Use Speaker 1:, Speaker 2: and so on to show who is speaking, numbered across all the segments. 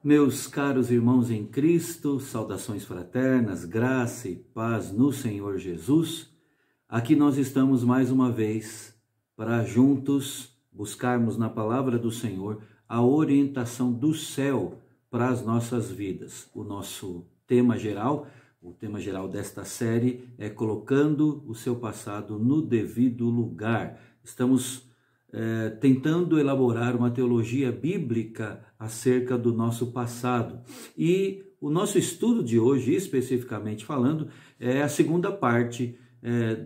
Speaker 1: Meus caros irmãos em Cristo, saudações fraternas, graça e paz no Senhor Jesus. Aqui nós estamos mais uma vez para juntos buscarmos na palavra do Senhor a orientação do céu para as nossas vidas. O nosso tema geral, o tema geral desta série é colocando o seu passado no devido lugar. Estamos tentando elaborar uma teologia bíblica acerca do nosso passado. E o nosso estudo de hoje, especificamente falando, é a segunda parte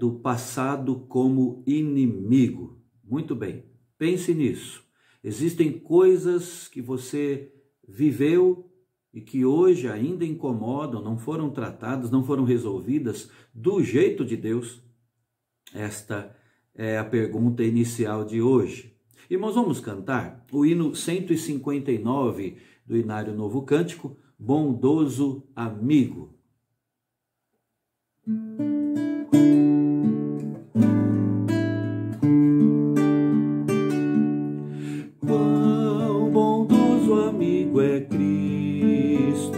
Speaker 1: do passado como inimigo. Muito bem, pense nisso. Existem coisas que você viveu e que hoje ainda incomodam, não foram tratadas, não foram resolvidas do jeito de Deus. Esta é a pergunta inicial de hoje. Irmãos, vamos cantar o hino 159 do Inário Novo Cântico, Bondoso Amigo. Quão bondoso amigo é Cristo,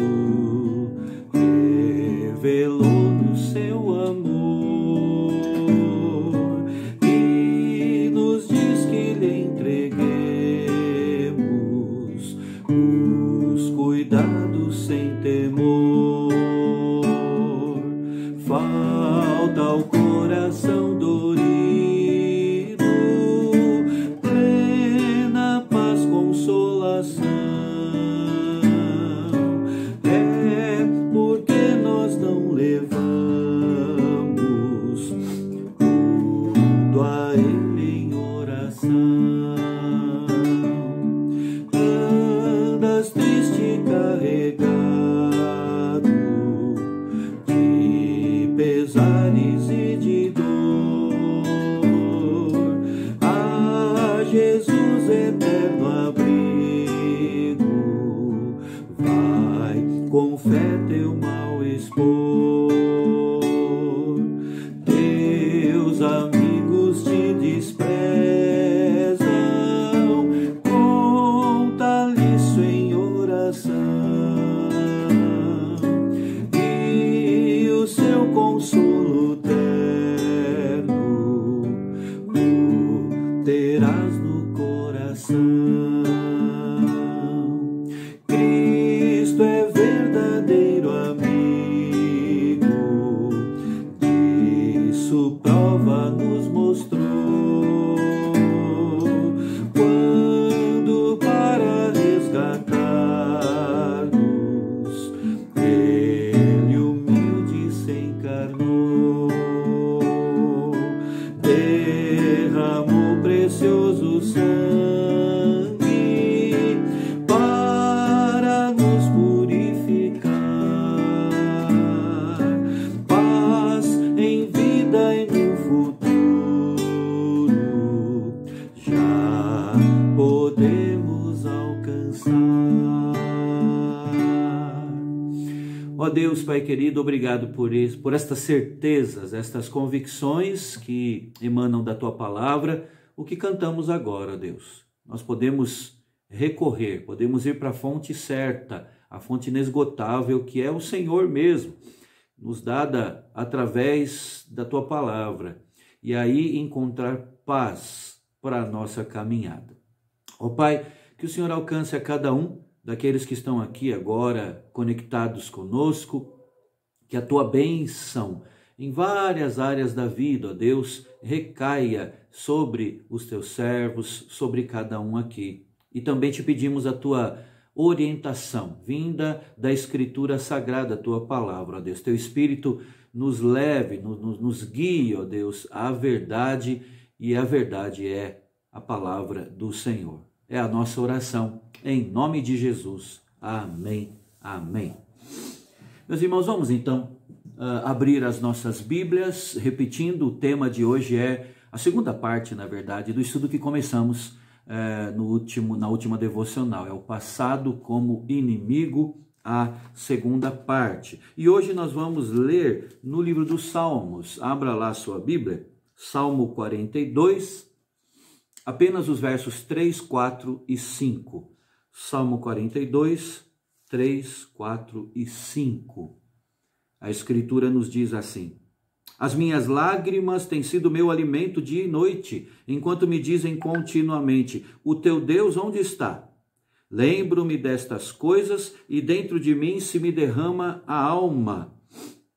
Speaker 1: revelou-nos seu amor. Sem temor, falta ao coração dorido, plena paz, consolação. É porque nós não levamos tudo a Ele em oração. Andas triste, carregado de pesares e de dor, a Jesus eterno abrigo, vai com fé teu mal expor. Teus amigos te desprezam, conta-lhe isso em oração, e o seu consolo terno tu terás no coração. Cristo é verdadeiro amigo, isso prova nos mostrou, quando para resgatar-nos Ele humilde se encarnou, derramou precioso sangue para nos purificar, paz em vida e no futuro já podemos alcançar. Ó Deus, Pai querido, obrigado por isso, por estas certezas, estas convicções que emanam da Tua palavra, o que cantamos agora, Deus. Nós podemos recorrer, podemos ir para a fonte certa, a fonte inesgotável, que é o Senhor mesmo, nos dada através da Tua palavra, e aí encontrar paz para a nossa caminhada. Ó Pai, que o Senhor alcance a cada um daqueles que estão aqui agora conectados conosco, que a Tua bênção em várias áreas da vida, ó Deus, recaia sobre os Teus servos, sobre cada um aqui. E também te pedimos a Tua orientação, vinda da Escritura Sagrada, a Tua palavra, ó Deus. Teu Espírito nos leve, nos guie, ó Deus, à verdade, e a verdade é a palavra do Senhor. É a nossa oração, em nome de Jesus. Amém, amém. Meus irmãos, vamos então abrir as nossas Bíblias, repetindo, o tema de hoje é a segunda parte, na verdade, do estudo que começamos na última devocional, é o passado como inimigo, a segunda parte. E hoje nós vamos ler no livro dos Salmos. Abra lá a sua Bíblia, Salmo 42, apenas os versos 3, 4 e 5. Salmo 42, 3, 4 e 5. A Escritura nos diz assim: as minhas lágrimas têm sido meu alimento dia e noite, enquanto me dizem continuamente: o teu Deus onde está? Lembro-me destas coisas e dentro de mim se me derrama a alma,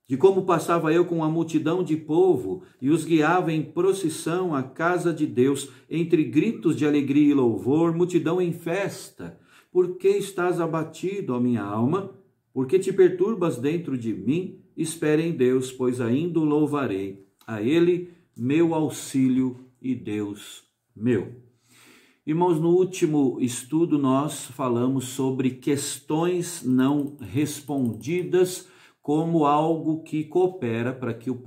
Speaker 1: de como passava eu com a multidão de povo e os guiava em procissão à casa de Deus, entre gritos de alegria e louvor, multidão em festa. Por que estás abatido, ó minha alma? Por que te perturbas dentro de mim? Espere em Deus, pois ainda o louvarei. A Ele, meu auxílio e Deus meu. Irmãos, no último estudo nós falamos sobre questões não respondidas como algo que coopera para que o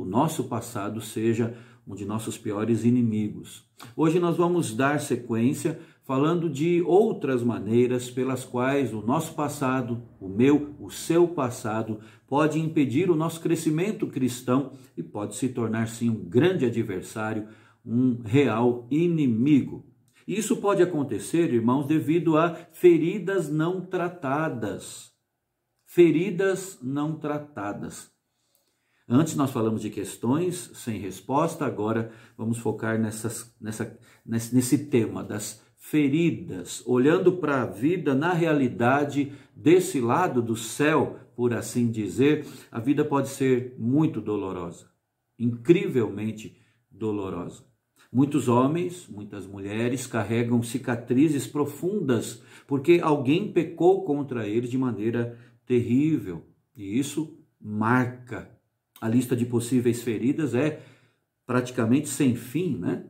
Speaker 1: nosso passado, seja um de nossos piores inimigos. Hoje nós vamos dar sequência falando de outras maneiras pelas quais o nosso passado, o seu passado, pode impedir o nosso crescimento cristão e pode se tornar, sim, um grande adversário, um real inimigo. Isso pode acontecer, irmãos, devido a feridas não tratadas. Feridas não tratadas. Antes nós falamos de questões sem resposta, agora vamos focar nesse tema das feridas, olhando para a vida na realidade desse lado do céu, por assim dizer. A vida pode ser muito dolorosa, incrivelmente dolorosa. Muitos homens, muitas mulheres carregam cicatrizes profundas porque alguém pecou contra eles de maneira terrível, e isso marca. A lista de possíveis feridas é praticamente sem fim, né?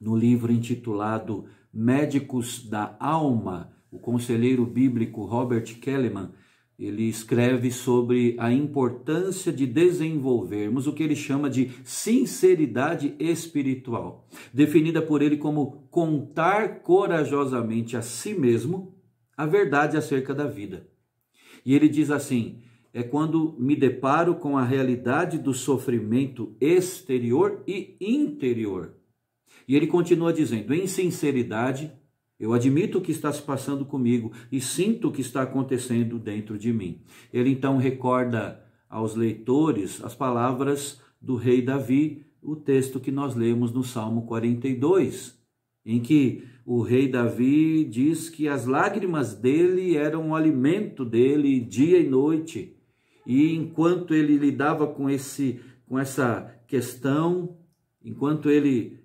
Speaker 1: No livro intitulado Médicos da Alma, o conselheiro bíblico Robert Kelleman, ele escreve sobre a importância de desenvolvermos o que ele chama de sinceridade espiritual, definida por ele como contar corajosamente a si mesmo a verdade acerca da vida. E ele diz assim: é quando me deparo com a realidade do sofrimento exterior e interior. E ele continua dizendo: em sinceridade, eu admito o que está se passando comigo e sinto o que está acontecendo dentro de mim. Ele então recorda aos leitores as palavras do rei Davi, o texto que nós lemos no Salmo 42, em que o rei Davi diz que as lágrimas dele eram o alimento dele dia e noite. E enquanto ele lidava com essa questão, enquanto ele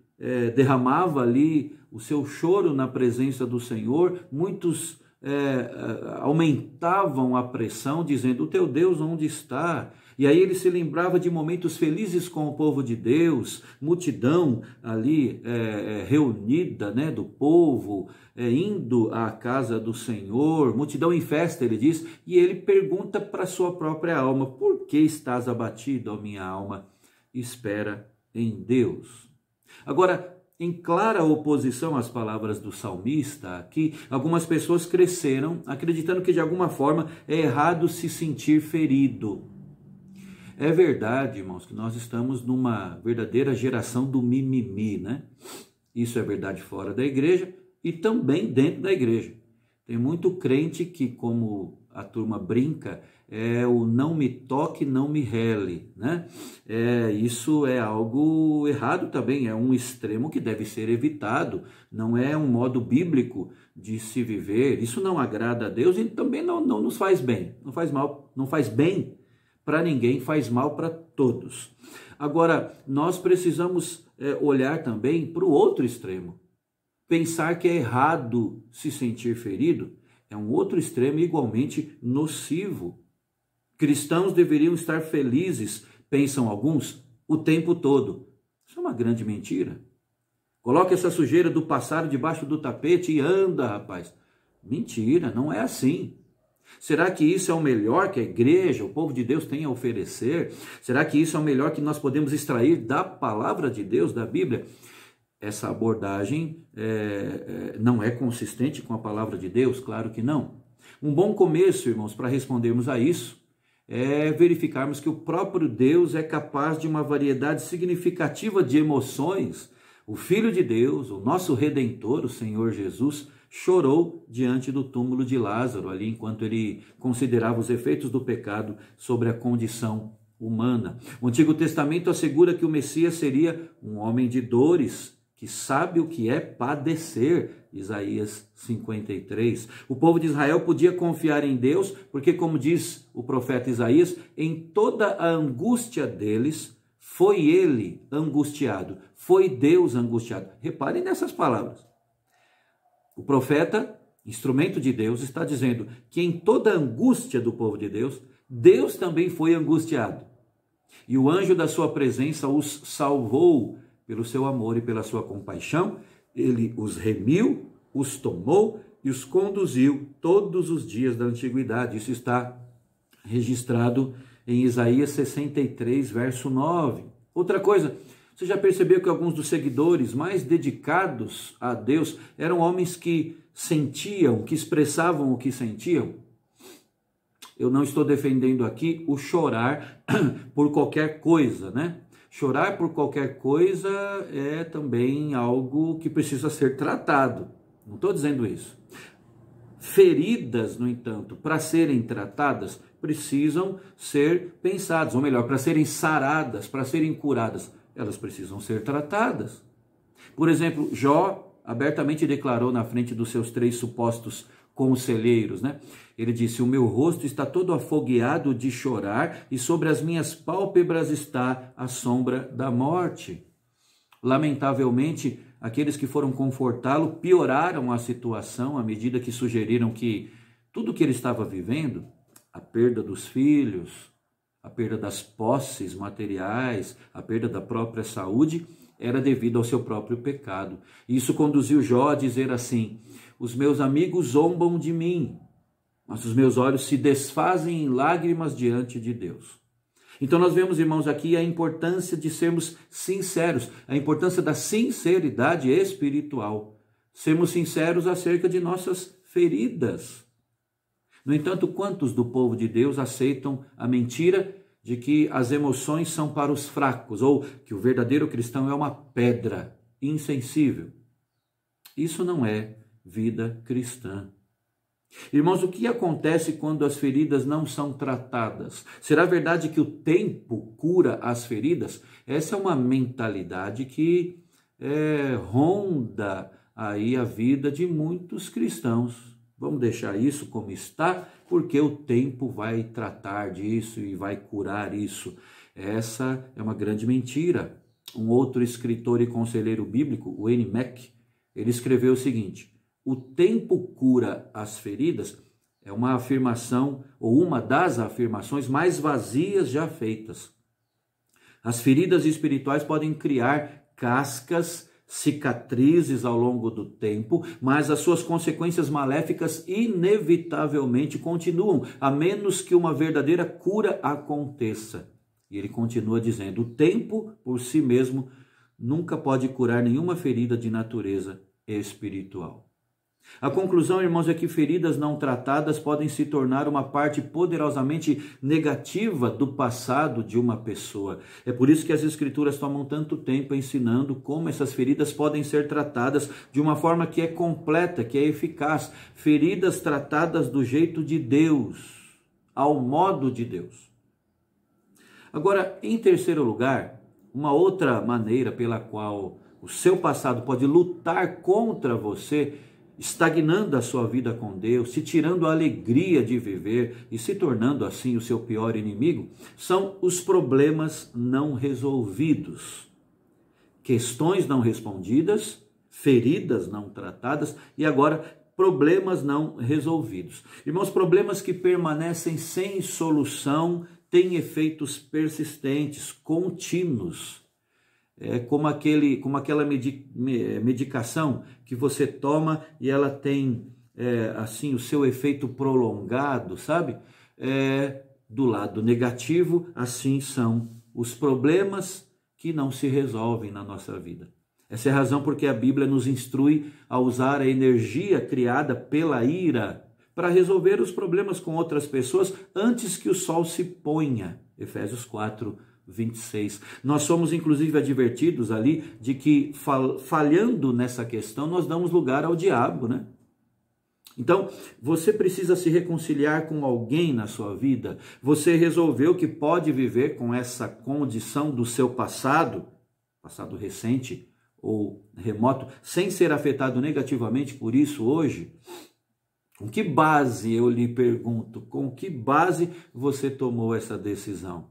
Speaker 1: derramava ali o seu choro na presença do Senhor, muitos aumentavam a pressão, dizendo: o teu Deus onde está? E aí ele se lembrava de momentos felizes com o povo de Deus, multidão ali reunida, né, do povo, indo à casa do Senhor, multidão em festa, ele diz, e ele pergunta para a sua própria alma: por que estás abatido, ó minha alma? Espera em Deus. Agora, em clara oposição às palavras do salmista, aqui algumas pessoas cresceram acreditando que de alguma forma é errado se sentir ferido. É verdade, irmãos, que nós estamos numa verdadeira geração do mimimi, né? Isso é verdade fora da igreja e também dentro da igreja. Tem muito crente que, como a turma brinca, é o não me toque, não me rele, né? Isso é algo errado também, é um extremo que deve ser evitado, não é um modo bíblico de se viver, isso não agrada a Deus e também não nos faz bem, não faz mal, não faz bem para ninguém, faz mal para todos. Agora, nós precisamos olhar também para o outro extremo. Pensar que é errado se sentir ferido é um outro extremo igualmente nocivo. Cristãos deveriam estar felizes, pensam alguns, o tempo todo. Isso é uma grande mentira. Coloca essa sujeira do passado debaixo do tapete e anda, rapaz. Mentira, não é assim. Será que isso é o melhor que a igreja, o povo de Deus tem a oferecer? Será que isso é o melhor que nós podemos extrair da palavra de Deus, da Bíblia? Essa abordagem não é consistente com a palavra de Deus? Claro que não. Um bom começo, irmãos, para respondermos a isso, é verificarmos que o próprio Deus é capaz de uma variedade significativa de emoções. O Filho de Deus, o nosso Redentor, o Senhor Jesus, chorou diante do túmulo de Lázaro, ali enquanto ele considerava os efeitos do pecado sobre a condição humana. O Antigo Testamento assegura que o Messias seria um homem de dores, que sabe o que é padecer, Isaías 53. O povo de Israel podia confiar em Deus, porque, como diz o profeta Isaías, em toda a angústia deles, foi ele angustiado, foi Deus angustiado. Reparem nessas palavras. O profeta, instrumento de Deus, está dizendo que em toda a angústia do povo de Deus, Deus também foi angustiado. E o anjo da sua presença os salvou pelo seu amor e pela sua compaixão. Ele os remiu, os tomou e os conduziu todos os dias da antiguidade. Isso está registrado em Isaías 63, verso 9. Outra coisa, você já percebeu que alguns dos seguidores mais dedicados a Deus eram homens que sentiam, que expressavam o que sentiam? Eu não estou defendendo aqui o chorar por qualquer coisa, né? Chorar por qualquer coisa é também algo que precisa ser tratado. Não estou dizendo isso. Feridas, no entanto, para serem tratadas, precisam ser pensadas, ou melhor, para serem saradas, para serem curadas, elas precisam ser tratadas. Por exemplo, Jó abertamente declarou na frente dos seus 3 supostos conselheiros, né? Ele disse: o meu rosto está todo afogueado de chorar e sobre as minhas pálpebras está a sombra da morte. Lamentavelmente, aqueles que foram confortá-lo pioraram a situação à medida que sugeriram que tudo que ele estava vivendo, a perda dos filhos, a perda das posses materiais, a perda da própria saúde, era devido ao seu próprio pecado. Isso conduziu Jó a dizer assim: os meus amigos zombam de mim, mas os meus olhos se desfazem em lágrimas diante de Deus. Então nós vemos, irmãos, aqui a importância de sermos sinceros, a importância da sinceridade espiritual. Sermos sinceros acerca de nossas feridas. No entanto, quantos do povo de Deus aceitam a mentira de que as emoções são para os fracos, ou que o verdadeiro cristão é uma pedra insensível? Isso não é vida cristã. Irmãos, o que acontece quando as feridas não são tratadas? Será verdade que o tempo cura as feridas? Essa é uma mentalidade que ronda aí a vida de muitos cristãos. Vamos deixar isso como está, porque o tempo vai tratar disso e vai curar isso. Essa é uma grande mentira. Um outro escritor e conselheiro bíblico, o N. Mack, ele escreveu o seguinte: o tempo cura as feridas é uma afirmação, ou uma das afirmações mais vazias já feitas. As feridas espirituais podem criar cascas, cicatrizes ao longo do tempo, mas as suas consequências maléficas inevitavelmente continuam, a menos que uma verdadeira cura aconteça. E ele continua dizendo: o tempo por si mesmo nunca pode curar nenhuma ferida de natureza espiritual. A conclusão, irmãos, é que feridas não tratadas podem se tornar uma parte poderosamente negativa do passado de uma pessoa. É por isso que as Escrituras tomam tanto tempo ensinando como essas feridas podem ser tratadas de uma forma que é completa, que é eficaz. Feridas tratadas do jeito de Deus, ao modo de Deus. Agora, em terceiro lugar, uma outra maneira pela qual o seu passado pode lutar contra você, estagnando a sua vida com Deus, se tirando a alegria de viver e se tornando assim o seu pior inimigo, são os problemas não resolvidos. Questões não respondidas, feridas não tratadas e agora problemas não resolvidos. Irmãos, problemas que permanecem sem solução têm efeitos persistentes, contínuos. É como aquela medicação que você toma e ela tem assim o seu efeito prolongado, sabe? Do lado negativo, assim são os problemas que não se resolvem na nossa vida. Essa é a razão porque a Bíblia nos instrui a usar a energia criada pela ira para resolver os problemas com outras pessoas antes que o sol se ponha. Efésios 4:26. Nós somos inclusive advertidos ali de que falhando nessa questão nós damos lugar ao diabo, né? Então, você precisa se reconciliar com alguém na sua vida. Você resolveu que pode viver com essa condição do seu passado recente ou remoto, sem ser afetado negativamente por isso hoje? Com que base, eu lhe pergunto, com que base você tomou essa decisão?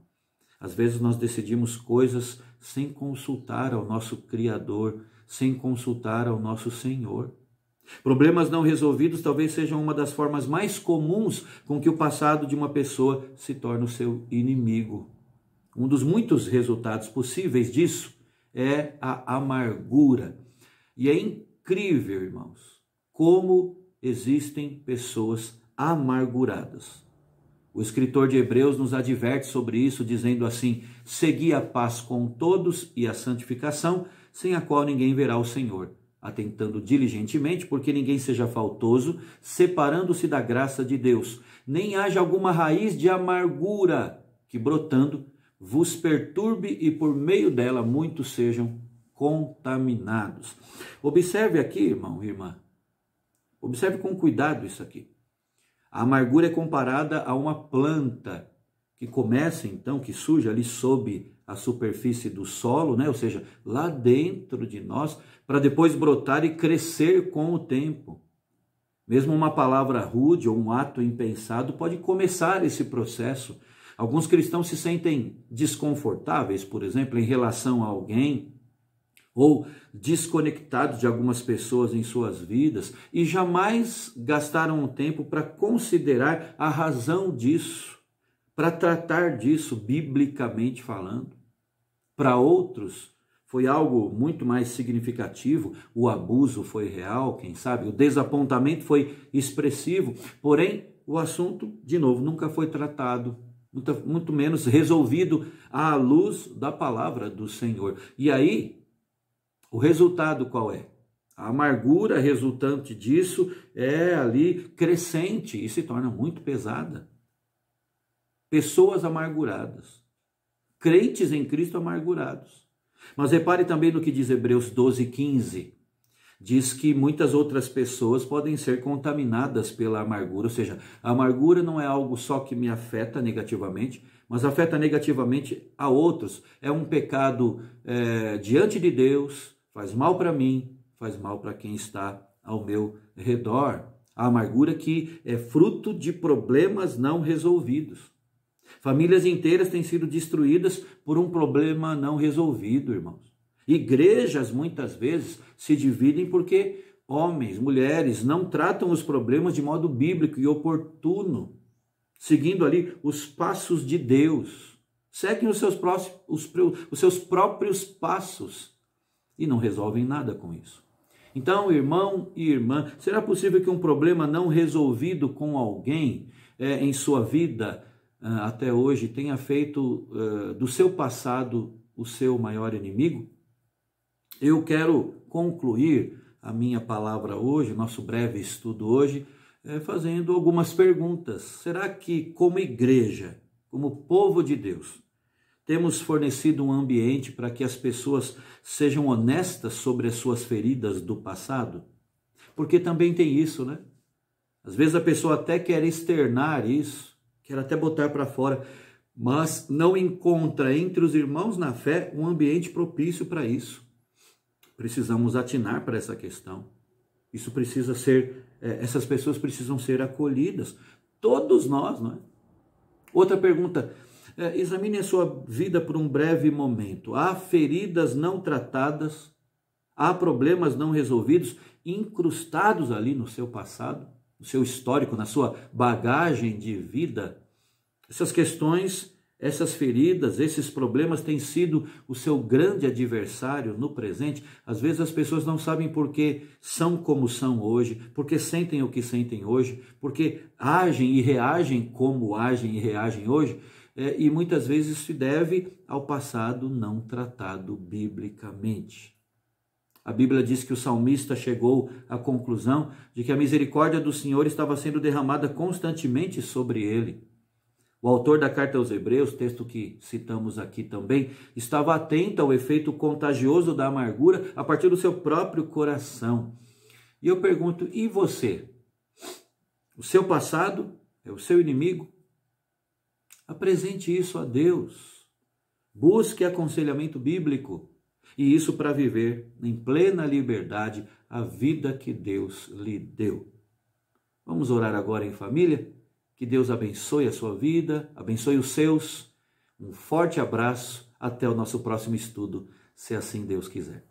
Speaker 1: Às vezes nós decidimos coisas sem consultar ao nosso Criador, sem consultar ao nosso Senhor. Problemas não resolvidos talvez sejam uma das formas mais comuns com que o passado de uma pessoa se torna o seu inimigo. Um dos muitos resultados possíveis disso é a amargura. E é incrível, irmãos, como existem pessoas amarguradas. O escritor de Hebreus nos adverte sobre isso, dizendo assim: segui a paz com todos e a santificação, sem a qual ninguém verá o Senhor, atentando diligentemente, porque ninguém seja faltoso, separando-se da graça de Deus, nem haja alguma raiz de amargura que, brotando, vos perturbe e por meio dela muitos sejam contaminados. Observe aqui, irmão e irmã, observe com cuidado isso aqui. A amargura é comparada a uma planta que começa então, que surge ali sob a superfície do solo, né? Ou seja, lá dentro de nós, para depois brotar e crescer com o tempo. Mesmo uma palavra rude ou um ato impensado pode começar esse processo. Alguns cristãos se sentem desconfortáveis, por exemplo, em relação a alguém, ou desconectados de algumas pessoas em suas vidas, e jamais gastaram um tempo para considerar a razão disso, para tratar disso biblicamente falando. Para outros, foi algo muito mais significativo, o abuso foi real, quem sabe, o desapontamento foi expressivo, porém, o assunto, de novo, nunca foi tratado, muito menos resolvido à luz da palavra do Senhor. E aí, o resultado qual é? A amargura resultante disso é ali crescente e se torna muito pesada. Pessoas amarguradas, crentes em Cristo amargurados. Mas repare também no que diz Hebreus 12:15. Diz que muitas outras pessoas podem ser contaminadas pela amargura, ou seja, a amargura não é algo só que me afeta negativamente, mas afeta negativamente a outros. É um pecado diante de Deus, faz mal para mim, faz mal para quem está ao meu redor. A amargura que é fruto de problemas não resolvidos. Famílias inteiras têm sido destruídas por um problema não resolvido, irmãos. Igrejas, muitas vezes, se dividem porque homens, mulheres, não tratam os problemas de modo bíblico e oportuno, seguindo ali os passos de Deus. Seguem os seus próprios passos e não resolvem nada com isso. Então, irmão e irmã, será possível que um problema não resolvido com alguém em sua vida até hoje tenha feito do seu passado o seu maior inimigo? Eu quero concluir a minha palavra hoje, nosso breve estudo hoje, fazendo algumas perguntas. Será que, como igreja, como povo de Deus, temos fornecido um ambiente para que as pessoas sejam honestas sobre as suas feridas do passado? Porque também tem isso, né? Às vezes a pessoa até quer externar isso, quer até botar para fora, mas não encontra entre os irmãos na fé um ambiente propício para isso. Precisamos atinar para essa questão. Isso precisa ser, essas pessoas precisam ser acolhidas. Todos nós, não é? Outra pergunta, examine a sua vida por um breve momento. Há feridas não tratadas, há problemas não resolvidos, incrustados ali no seu passado, no seu histórico, na sua bagagem de vida. Essas questões, essas feridas, esses problemas têm sido o seu grande adversário no presente. Às vezes as pessoas não sabem por que são como são hoje, porque sentem o que sentem hoje, porque agem e reagem como agem e reagem hoje, e muitas vezes se deve ao passado não tratado biblicamente. A Bíblia diz que o salmista chegou à conclusão de que a misericórdia do Senhor estava sendo derramada constantemente sobre ele. O autor da carta aos Hebreus, texto que citamos aqui também, estava atento ao efeito contagioso da amargura a partir do seu próprio coração. E eu pergunto, e você? O seu passado é o seu inimigo. Apresente isso a Deus. Busque aconselhamento bíblico. E isso para viver em plena liberdade a vida que Deus lhe deu. Vamos orar agora em família? Que Deus abençoe a sua vida, abençoe os seus. Um forte abraço. Até o nosso próximo estudo, se assim Deus quiser.